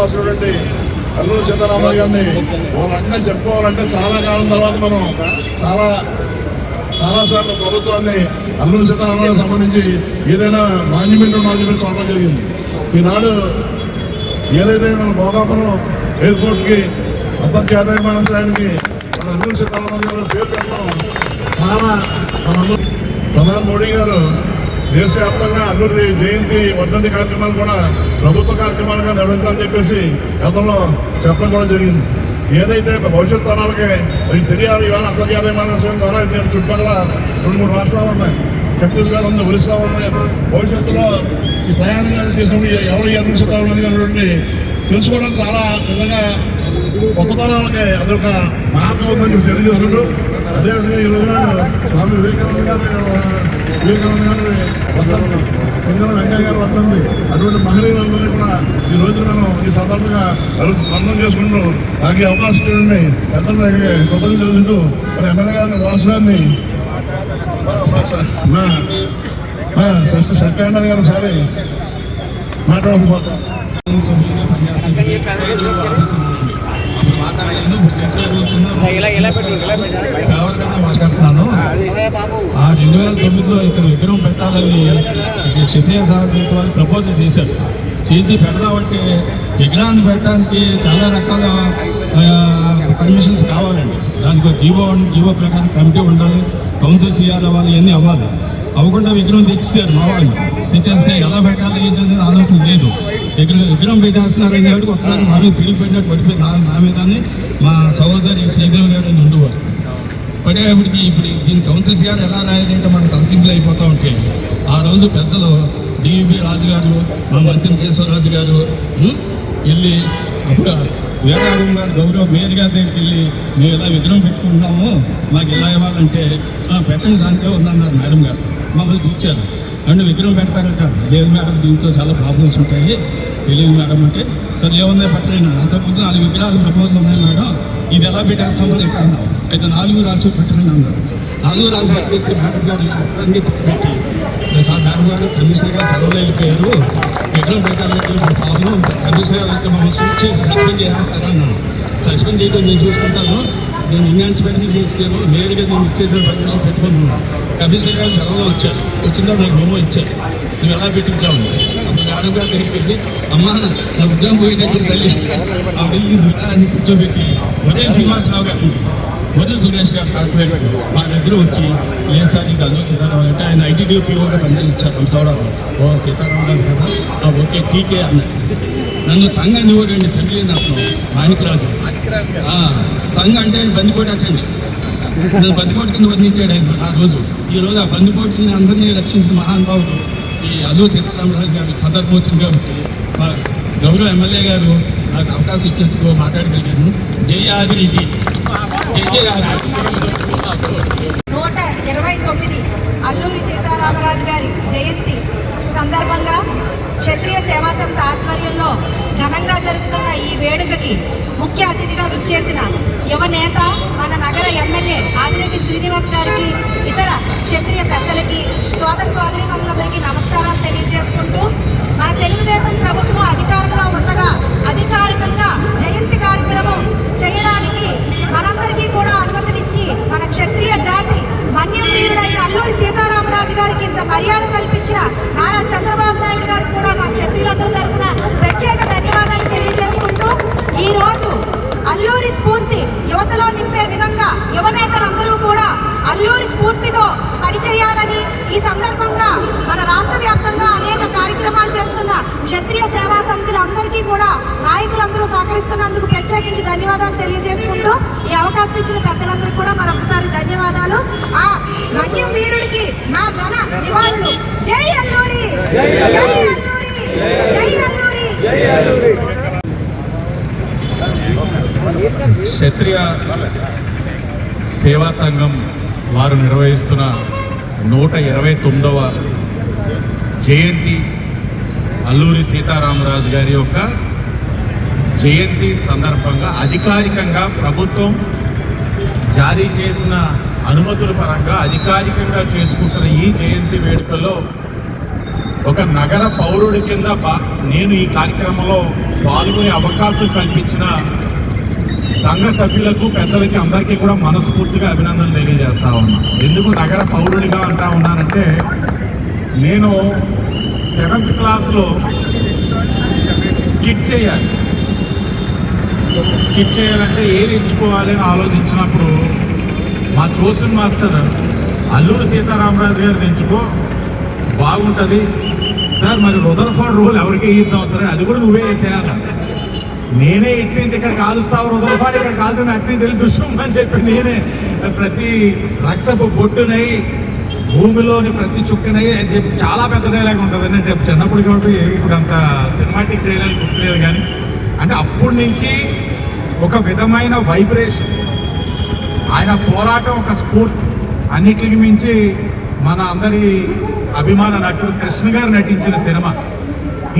వాసుడు అల్లూరి సీతారామరాజు గారిని ఓ రకంగా చెప్పుకోవాలంటే చాలా కాలం తర్వాత మనం చాలాసార్లు ప్రభుత్వాన్ని అల్లూరి సీతారామరాజు సంబంధించి ఏదైనా మాన్యుమెంట్ చూడడం జరిగింది. ఈనాడు ఏదైతే మన భోగాపురం ఎయిర్పోర్ట్కి అంతర్జాతీయ విమానాశ్రయానికి మన అల్లూరి సీతారామరాజు గారు పేరు పెట్టడం చాలా మనందరూ ప్రధాని మోడీ గారు దేశవ్యాప్తంగా అల్లూరి జయంతి వర్ధంతి కార్యక్రమాలు కూడా ప్రభుత్వ కార్యక్రమాలుగా నిర్వహించాలని చెప్పేసి గతంలో చెప్పడం కూడా జరిగింది. ఏదైతే భవిష్యత్ తరాలకి తెలియాలి. ఇవాళ అంతర్జాతీయ విమానాశ్రయం ద్వారా చుట్టుపక్కల 2-3 రాష్ట్రాలు ఉన్నాయి, ఛత్తీస్గఢ్ ఉంది, ఒరిస్సా ఉంది. భవిష్యత్తులో ఈ ప్రయాణాలు చేసినప్పుడు ఎవరు అల్లూరి సీతారామరాజు గారు తెలుసుకోవడం చాలా నిజంగా కొత్త తరాలకి అదొక మార్గం ఉందని తెలియజేస్తున్నాడు. అదేవిధంగా ఈ రోజు స్వామి వివేకానంద గారి వర్ధంతి, పింగళ వెంకయ్య గారు వర్ధంతి, అటువంటి మహనీయులందరినీ కూడా ఈ రోజు మనం ఈ సందర్భంగా స్మరణం చేసుకుంటూ నాకు ఈ అవకాశం చూడండి పెద్దలకి కృతజ్ఞతలు తెలుసుకుంటూ మరి ఎమ్మెల్యే గారిని వాసు గారిని సత్యానంద గారు ఒకసారి మాట్లాడకపోతాం. మాట్లాడుతున్నాను. 2009లో ఇక్కడ విగ్రహం పెట్టాలని క్షత్రియ సాధించ వారు ప్రపోజల్ చేసి పెడదామంటే విగ్రహాన్ని పెట్టడానికి చాలా రకాల పర్మిషన్స్ కావాలండి. దానికి జీవో ప్రకారం కమిటీ ఉండాలి, కౌన్సిల్ సిఆర్ అవ్వాలి, ఇవన్నీ అవ్వాలి. అవ్వకుండా విగ్రహం తెచ్చేసారు మా వాళ్ళు. తెచ్చేస్తే ఎలా పెట్టాలి ఏంటనేది ఆలోచన లేదు. విగ్రహం పెట్టేస్తున్నారు అనేవాడికి ఒకసారి మా మీద తిరిగిపోయినట్టు పడిపోయి నా మీదని మా సహోదరి శ్రీదేవి గారు ఉండేవారు. పడేపటికి ఇప్పుడు దీని కౌన్సిల్స్ గారు ఎలా రాయాలంటే మనకు తలకింపులు అయిపోతూ ఉంటాయి. ఆ రోజు పెద్దలు డివి రాజు గారు, మా మంత్రి కేశవరాజు గారు వెళ్ళి అప్పుడు వేదాగం గారు గౌరవ మేయర్ గారి దగ్గరికి వెళ్ళి మేము ఇలా విగ్రహం పెట్టుకుంటున్నాము, మాకు ఎలా ఇవ్వాలంటే పెట్టండి దాంట్లో ఉందన్నారు మేడం గారు. మమ్మల్ని చూశారు. అంటే విగ్రహం పెడతారంట. లేదు మేడం, దీంతో చాలా ప్రాబ్లమ్స్ ఉంటాయి, తెలియదు మేడం అంటే సరే ఏమున్నాయి పెట్టలేను. అంతకుముందు 4 విగ్రహాలు ప్రపోజల్ ఉన్నాయి మేడం, ఇది ఎలా పెట్టేస్తామని ఎక్కడున్నాం. అయితే 4 రాసి పెట్టండి అన్నారు. 4 రాసి పెట్టి మేడం గారు అన్ని పెట్టి మేడం గారు కమిషనర్ గారు సెలవులు వెళ్ళిపోయారు, విగ్రహం పెట్టాలంటే ప్రాబ్లం, కమిషనర్ గారు అయితే మమ్మల్ని సూట్ చేసి సస్పెండ్ చేస్తారా అన్నాను. సస్పెండ్ చేయడం నేను చూసుకుంటాను, నేను ఇన్హాన్స్మెంట్ చేసాను, నేరుగా నేను ఇచ్చేసిన పర్మిషన్ పెట్టుకున్నాను. కమిషనర్ గారు సెలవులో వచ్చారు, వచ్చిన తర్వాత నాకు మెమో ఇచ్చారు, నువ్వు ఎలా పెట్టించావు. అప్పుడు మేడం గారి దగ్గరికి వెళ్ళి అమ్మ నా ఉద్యోగం పోయేటట్టు తల్లి ఆవిడ అని కూర్చోబెట్టి ఒరే శ్రీనివాసరావు గారు, మొదలు సురేష్ గారు కార్పొరేటర్ మా దగ్గర వచ్చి లేదు సార్ ఇది అల్లూరి సీతారామరాజు అంటే ఆయన ఐటీడీపీఓగా పనిచేయించారు చూడాలి. ఓ సీతారామరాజు కదా, ఓకే టీకే అన్నారు. నన్ను తంగ నివ్వడండి తమిళ నాకు మాణిక్రాజు తంగ అంటే బందిపోటండి, నన్ను బందిపోటు కింద బంధించాడు ఆయన ఆ రోజు. ఈరోజు ఆ బందిపోటుని అందరినీ రక్షించిన మహానుభావుడు ఈ అల్లూరి సీతారామరాజు గారు. సందర్భం వచ్చింది కాబట్టి మా గౌరవ ఎమ్మెల్యే గారు నాకు అవకాశం ఇచ్చేందుకు మాట్లాడగలిగాను. జై ఆదిరెడ్డి, జై ఆదిరెడ్డి. 129 అల్లూరి సీతారామరాజు గారి జయంతి సందర్భంగా క్షత్రియ సేవా సంస్థ ఆధ్వర్యంలో ఘనంగా జరుగుతున్న ఈ వేడుకకి ముఖ్య అతిథిగా విచ్చేసిన యువ నేత మన నగర ఎమ్మెల్యే ఆదిరెడ్డి శ్రీనివాస్ గారికి, ఇతర క్షత్రియ పెద్దలకి, సోదర సోదరీమణులందరికీ నమస్కారాలు తెలియజేసుకుంటూ, మన తెలుగుదేశం ప్రభుత్వం అధికారంలో ఉండగా అధికారికంగా జయంతి కార్యక్రమం చేయడానికి మనందరికీ కూడా అనుమతినిచ్చి మన క్షత్రియ జాతి మన్యం వీరుడైన అల్లూరి సీతారామరాజు గారికి ఇంత మర్యాద కల్పించిన నారా చంద్రబాబు నాయుడు గారికి కూడా మా క్షత్రియులందరి తరఫున ప్రత్యేక ధన్యవాదాలు తెలియజేసుకుంటూ, ఈరోజు అల్లూరి స్ఫూర్తి యువతలో నింపే విధంగా యువనేతలందరూ కూడా అల్లూరి స్ఫూర్తితో పనిచేయాలని ఈ సందర్భంగా మన రాష్ట్ర వ్యాప్తంగా అనేక కార్యక్రమాలు చేస్తున్న క్షత్రియ సేవా సమితులందరికీ కూడా నాయకులందరూ సహకరిస్తున్నందుకు ప్రత్యేకించి ధన్యవాదాలు తెలియజేసుకుంటూ, ఈ అవకాశం ఇచ్చిన పెద్దలందరికీ కూడా మరొకసారి ధన్యవాదాలు. ఆ మన్యం వీరుడికి నా ఘన నివాళులు. జై అల్లూరి, జై అల్లూరి, జై అల్లూరి. క్షత్రియ సేవా సంఘం వారు నిర్వహిస్తున్న 129వ జయంతి అల్లూరి సీతారామరాజు గారి యొక్క జయంతి సందర్భంగా అధికారికంగా ప్రభుత్వం జారీ చేసిన అనుమతుల పరంగా అధికారికంగా చేసుకుంటున్న ఈ జయంతి వేడుకల్లో ఒక నగర పౌరుడి కింద నేను ఈ కార్యక్రమంలో పాల్గొనే అవకాశం కల్పించిన సంఘ సభ్యులకు, పెద్దలకి అందరికీ కూడా మనస్ఫూర్తిగా అభినందనలు తెలియజేస్తా ఉన్నా. ఎందుకు నగర పౌరుడిగా అంటా ఉన్నానంటే, నేను 7th క్లాస్లో స్కిట్ చేయాలంటే ఏది ఎంచుకోవాలి అని ఆలోచించినప్పుడు మా ట్యూషన్ మాస్టర్ అల్లూరి సీతారామరాజు గారిని ఎంచుకో బాగుంటుంది సార్, మరి రుదర్ఫోర్డ్ రూల్ ఎవరికి ఇద్దాం సరే, అది కూడా నువ్వే వేసేయాలి. నేనే ఇటు నుంచి ఇక్కడ కాలుస్తావు, రుదర్ఫోర్డ్ ఇక్కడ కాల్సిన అటు నుంచి వెళ్ళి దుష్యం అని చెప్పి నేనే ప్రతి రక్తపు బొట్టునై భూమిలోని ప్రతి చుక్కనై అని చెప్పి చాలా పెద్ద డైలాగ్ ఉంటుంది. అంటే చిన్నప్పుడు కాబట్టి ఇప్పుడు అంత సినిమాటిక్ డైలాగ్ గుర్తులేదు, కానీ అంటే అప్పటి నుంచి ఒక విధమైన వైబ్రేషన్, ఆయన పోరాటం ఒక స్ఫూర్తి. అన్నిటికి మించి మన అందరి అభిమాన నటుడు కృష్ణ గారు నటించిన సినిమా,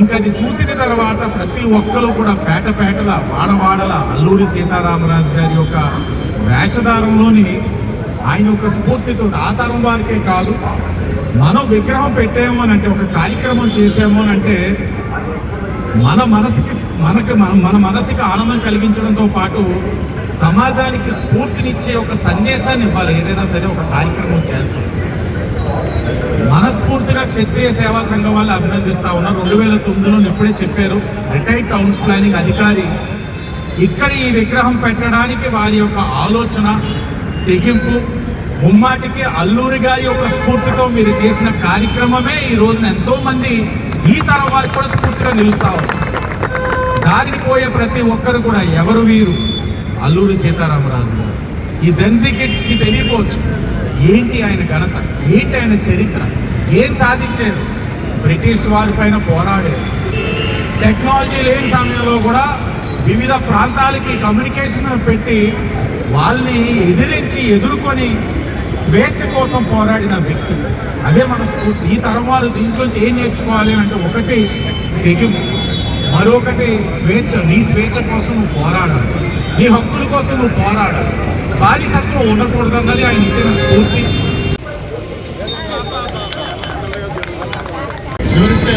ఇంకా అది చూసిన తర్వాత ప్రతి ఒక్కరు కూడా పేటల వాడవాడల అల్లూరి సీతారామరాజు గారి యొక్క వేషధారంలోని ఆయన యొక్క స్ఫూర్తితో ఆ తరం వారికే కాదు, మనం విగ్రహం పెట్టాము అని అంటే, ఒక కార్యక్రమం చేసాము అని అంటే మన మనసుకి ఆనందం కలిగించడంతో పాటు సమాజానికి స్ఫూర్తినిచ్చే ఒక సందేశాన్ని ఇవ్వాలి. ఏదైనా సరే ఒక కార్యక్రమం చేస్తాం. మనస్ఫూర్తిగా క్షత్రియ సేవా సంఘం వాళ్ళు అభినందిస్తా ఉన్నారు. 2009లో ఇప్పుడే చెప్పారు, రిటైర్డ్ టౌన్ ప్లానింగ్ అధికారి ఇక్కడ ఈ విగ్రహం పెట్టడానికి వారి యొక్క ఆలోచన, తెగింపు ముమ్మాటికి అల్లూరి గారి యొక్క స్ఫూర్తితో మీరు చేసిన కార్యక్రమమే ఈ రోజున ఎంతో మంది ఈ తరం వారికి కూడా స్ఫూర్తిగా నిలుస్తా ఉన్నారు. దారిని పోయే ప్రతి ఒక్కరు కూడా ఎవరు వీరు, అల్లూరి సీతారామరాజు గారు. ఈ జెన్జీ కిడ్స్కి తెలియకపోవచ్చు ఏంటి ఆయన ఘనత, ఏంటి ఆయన చరిత్ర, ఏం సాధించారు. బ్రిటిష్ వారి పైన పోరాడారు. టెక్నాలజీ లేని సమయంలో కూడా వివిధ ప్రాంతాలకి కమ్యూనికేషన్ పెట్టి వాళ్ళని ఎదుర్కొని స్వేచ్ఛ కోసం పోరాడిన వ్యక్తి. అదే మన స్ఫూర్తి. ఈ తరం వాళ్ళు దీంట్లోంచి ఏం నేర్చుకోవాలి అంటే, ఒకటి తెగింపు, మరొకటి స్వేచ్ఛ. నీ స్వేచ్ఛ కోసం నువ్వు పోరాడాలి, నీ హక్కుల కోసం నువ్వు పోరాడాలి. బానిసత్వం ఉండకూడదన్నది ఆయన ఇచ్చిన స్ఫూర్తి. వివరిస్తే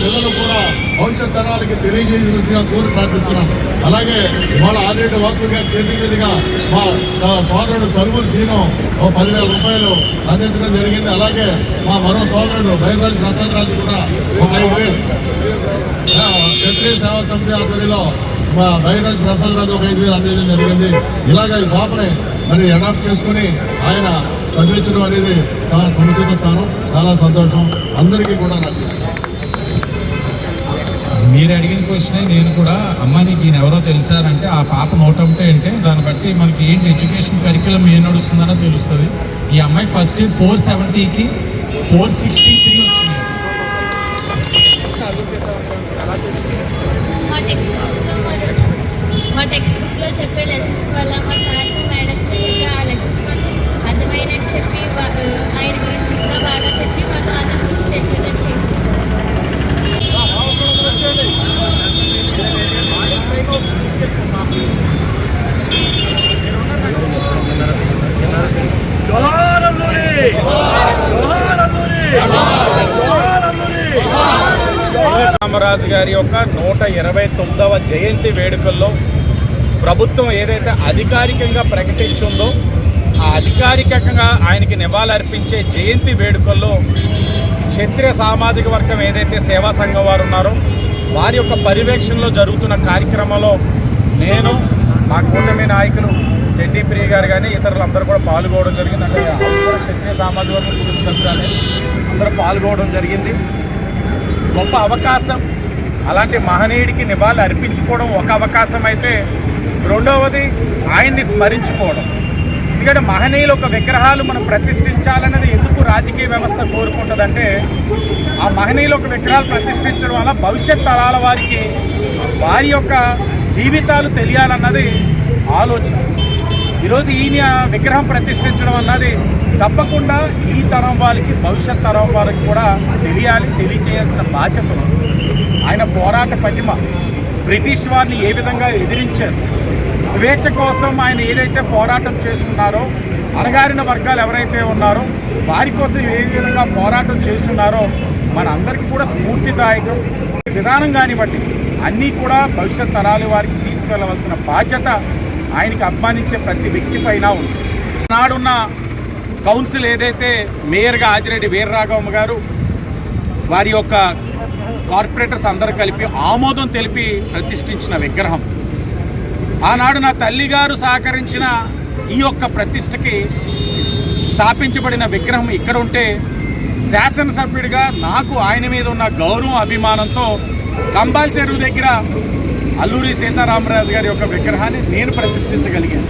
పిల్లలు కూడా భవిష్యత్ తరాలకి తెలియజేసిగా కోరి ప్రార్థిస్తున్నాను. అలాగే వాళ్ళ ఆదిరెడ్డి వాసు గారి చేతి మీదుగా మా సోదరుడు చరువురు శ్రీను 10,000 రూపాయలు అందించడం జరిగింది. అలాగే మా మరో సోదరుడు బైరాజ్ ప్రసాద్ రాజు కూడా ఒక 5,000, క్షత్రియ సేవా సమితి ఆధ్వర్యంలో మా బైరాజ్ ప్రసాద్ రాజు ఒక 5,000 అందించడం జరిగింది. ఇలాగ ఈ పాపని మరి అడాప్ట్ చేసుకుని ఆయన చదివించడం అనేది చాలా సముచిత స్థానం, చాలా సంతోషం అందరికీ కూడా. నాకు మీరు అడిగిన క్వశ్చనే నేను కూడా, అమ్మ నీకు ఈయన ఎవరో తెలిసారంటే ఆ పాప నోటంటే అంటే దాన్ని బట్టి మనకి ఏంటి ఎడ్యుకేషన్ కరిక్యులం ఏం నడుస్తుందనో తెలుస్తుంది. ఈ అమ్మాయి ఫస్ట్ 470కి 463 వచ్చింది. మా టెక్స్ట్ బుక్లో చెప్పే లెసన్స్ వల్ల మా సార్స్ మేడమ్స్ చెప్పే ఆ లెసన్స్ మాకు అర్థమైనట్టు చెప్పి ఆయన గురించి ఇంకా బాగా చెప్పి మాకు అందరి గురించి తెలిసేటట్టు చేసేసారు. రామరాజు గారి యొక్క 129వ జయంతి వేడుకల్లో ప్రభుత్వం ఏదైతే అధికారికంగా ప్రకటించిందో ఆ అధికారికంగా ఆయనకి నివాళులర్పించే జయంతి వేడుకల్లో క్షత్రియ సామాజిక వర్గం ఏదైతే సేవా సంఘం వారు ఉన్నారో వారి యొక్క పర్యవేక్షణలో జరుగుతున్న కార్యక్రమంలో నేను, మా కూటమి నాయకులు చెడ్డీ ప్రియ గారు కానీ ఇతరులందరూ కూడా పాల్గొనడం జరిగింది. అంటే కూడా క్షత్రియ సామాజిక వర్గం కుటుంబ సభ్యులు అందరూ పాల్గొనడం జరిగింది. గొప్ప అవకాశం. అలాంటి మహనీయుడికి నివాళులు అర్పించుకోవడం ఒక అవకాశం అయితే, రెండవది ఆయన్ని స్మరించుకోవడం. ఎందుకంటే మహనీయులు ఒక విగ్రహాలు మనం ప్రతిష్ఠించాలన్నది ఎందుకు రాజకీయ వ్యవస్థ కోరుకుంటుందంటే, ఆ మహనీయులు ఒక విగ్రహాలు ప్రతిష్ఠించడం వల్ల భవిష్యత్ తరాల వారికి వారి యొక్క జీవితాలు తెలియాలన్నది ఆలోచన. ఈరోజు ఈయన విగ్రహం ప్రతిష్ఠించడం అన్నది తప్పకుండా ఈ తరం వాళ్ళకి, భవిష్యత్ తరం వాళ్ళకి కూడా తెలియచేయాల్సిన బాధ్యత ఉంది. ఆయన పోరాట పటిమ, బ్రిటిష్ వారిని ఏ విధంగా ఎదిరించారు, స్వేచ్ఛ కోసం ఆయన ఏదైతే పోరాటం చేస్తున్నారో, అణగారిన వర్గాలు ఎవరైతే ఉన్నారో వారి కోసం ఏ విధంగా పోరాటం చేస్తున్నారో మన అందరికీ కూడా స్ఫూర్తిదాయకం. విధానం కానివ్వండి అన్నీ కూడా భవిష్యత్ తరాల వారికి తీసుకెళ్లవలసిన బాధ్యత ఆయనకి అభిమానించే ప్రతి వ్యక్తి పైన ఉంది. నాడున్న కౌన్సిల్ ఏదైతే మేయర్గా ఆదిరెడ్డి వీర్రాఘవమ్మ గారు వారి యొక్క కార్పొరేటర్స్ అందరూ కలిపి ఆమోదం తెలిపి ప్రతిష్ఠించిన విగ్రహం, ఆనాడు నా తల్లిగారు సహకరించిన ఈ యొక్క ప్రతిష్టకి స్థాపించబడిన విగ్రహం ఇక్కడ ఉంటే శాసనసభ్యుడిగా నాకు ఆయన మీద ఉన్న గౌరవం అభిమానంతో కంబాల్ చెరువు దగ్గర అల్లూరి సీతారామరాజు గారి యొక్క విగ్రహాన్ని నేను ప్రతిష్ఠించగలిగాను.